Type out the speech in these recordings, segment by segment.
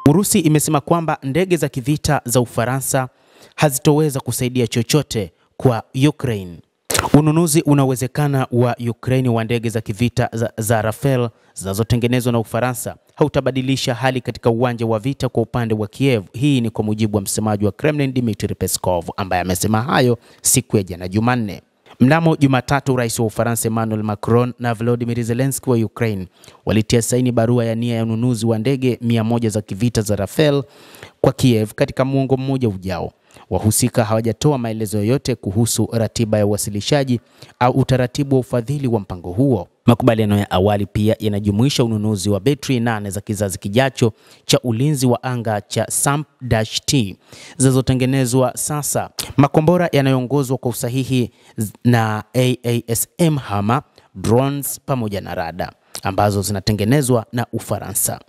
Urusi imesema kwamba ndege za kivita za Ufaransa hazitoweza kusaidia chochote kwa Ukraine. Ununuzi unawezekana wa Ukraine wa ndege za kivita za Rafale zinazotengenezwa na Ufaransa hautabadilisha hali katika uwanja wa vita kwa upande wa Kiev. Hii ni kwa mujibu wa msemaji wa Kremlin Dmitry Peskov, ambaye amesema hayo siku ya jana Jumanne. Mnamo Jumatatu, Rais wa Ufaransa Emmanuel Macron na Volodymyr Zelensky wa Ukraine walitia saini barua ya nia ya ununuzi wa ndege 100 za kivita za Rafale kwa Kiev katika muongo mmoja ujao. Wahusika hawajatoa maelezo yoyote kuhusu ratiba ya uwasilishaji au utaratibu wa ufadhili wa mpango huo. Makubaliano ya awali pia yanajumuisha ununuzi wa betri 8 za kizazi kijacho cha ulinzi wa anga cha SAM-T zinazotengenezwa sasa, makombora yanayoongozwa kwa usahihi na AASM Hammer, drones pamoja na rada ambazo zinatengenezwa na Ufaransa.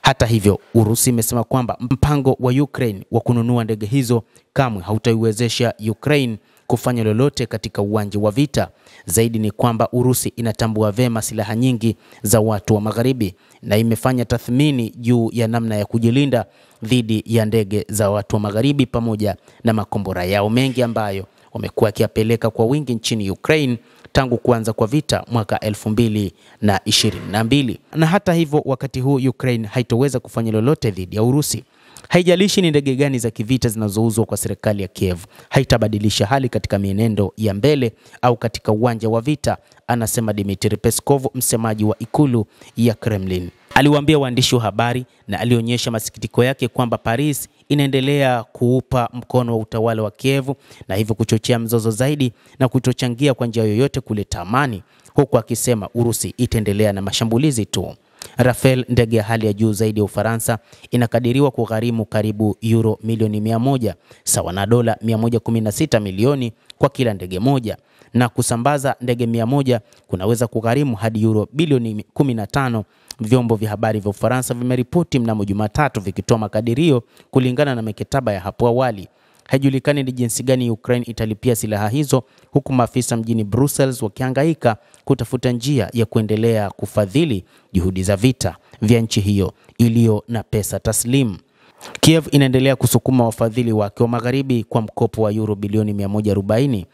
Hata hivyo, Urusi imesema kwamba mpango wa Ukraine wa kununua ndege hizo kamwe hautaiwezesha Ukraine kufanya lolote katika uwanja wa vita. Zaidi ni kwamba Urusi inatambua vema silaha nyingi za watu wa Magharibi na imefanya tathmini juu ya namna ya kujilinda dhidi ya ndege za watu wa Magharibi pamoja na makombora yao mengi ambayo wamekuwa wakiyapeleka kwa wingi nchini Ukraine tangu kuanza kwa vita mwaka 2022. Na hata hivyo, wakati huu Ukraine haitoweza kufanya lolote dhidi ya Urusi. Haijalishi ni ndege gani za kivita zinazouzwa kwa serikali ya Kiev, haitabadilisha hali katika mienendo ya mbele au katika uwanja wa vita, anasema Dmitry Peskov, msemaji wa ikulu ya Kremlin. Aliwaambia waandishi wa habari na alionyesha masikitiko yake kwamba Paris inaendelea kuupa mkono wa utawala wa Kiev na hivyo kuchochea mzozo zaidi na kutochangia kwa njia yoyote kuleta amani, huku akisema Urusi itaendelea na mashambulizi tu. Rafale, ndege ya hali ya juu zaidi ya Ufaransa, inakadiriwa kugharimu karibu euro milioni 100, sawa na dola 116 milioni kwa kila ndege moja, na kusambaza ndege 100 kunaweza kugharimu hadi euro bilioni 15. Vyombo vya habari vya Ufaransa vimeripoti mnamo Jumatatu vikitoa makadirio kulingana na mikataba ya hapo awali. Haijulikani ni jinsi gani Ukraine italipia silaha hizo, huku maafisa mjini Brussels wakihangaika kutafuta njia ya kuendelea kufadhili juhudi za vita vya nchi hiyo iliyo na pesa taslimu. Kiev inaendelea kusukuma wafadhili wake wa Magharibi kwa mkopo wa euro bilioni 140,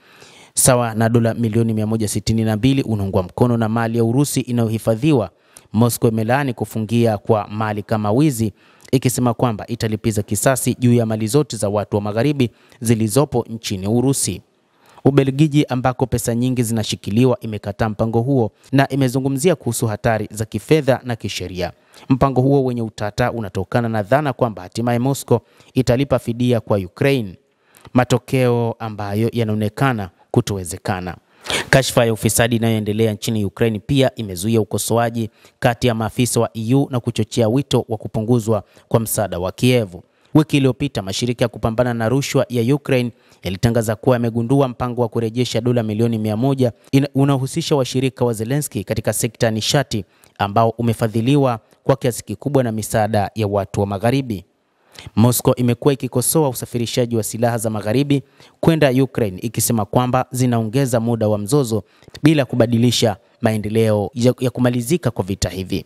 sawa na dola milioni 162, unaungwa mkono na mali ya Urusi inayohifadhiwa. Moscow imelaani kufungia kwa mali kama wizi, ikisema kwamba italipiza kisasi juu ya mali zote za watu wa Magharibi zilizopo nchini Urusi. Ubelgiji, ambako pesa nyingi zinashikiliwa, imekataa mpango huo na imezungumzia kuhusu hatari za kifedha na kisheria. Mpango huo wenye utata unatokana na dhana kwamba hatimaye Moscow italipa fidia kwa Ukraine, matokeo ambayo yanaonekana kutowezekana. Kashfa ya ufisadi inayoendelea nchini Ukraine pia imezuia ukosoaji kati ya maafisa wa EU na kuchochea wito wa kupunguzwa kwa msaada wa Kiev. Wiki iliyopita, mashirika ya kupambana na rushwa ya Ukraine yalitangaza kuwa yamegundua mpango wa kurejesha dola milioni 100 unahusisha washirika wa Zelensky katika sekta ya nishati, ambao umefadhiliwa kwa kiasi kikubwa na misaada ya watu wa Magharibi. Moscow imekuwa ikikosoa usafirishaji wa silaha za Magharibi kwenda Ukraine, ikisema kwamba zinaongeza muda wa mzozo bila kubadilisha maendeleo ya kumalizika kwa vita hivi.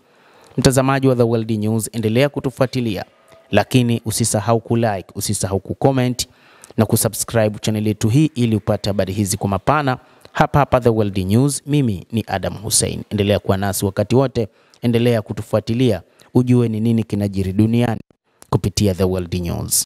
Mtazamaji wa The World News, endelea kutufuatilia, lakini usisahau kulike, usisahau kucomment na kusubscribe channel yetu hii ili upate habari hizi kwa mapana hapa The World News. Mimi ni Adam Hussein. Endelea kuwa nasi wakati wote, endelea kutufuatilia ujue ni nini kinajiri duniani kupitia The World News.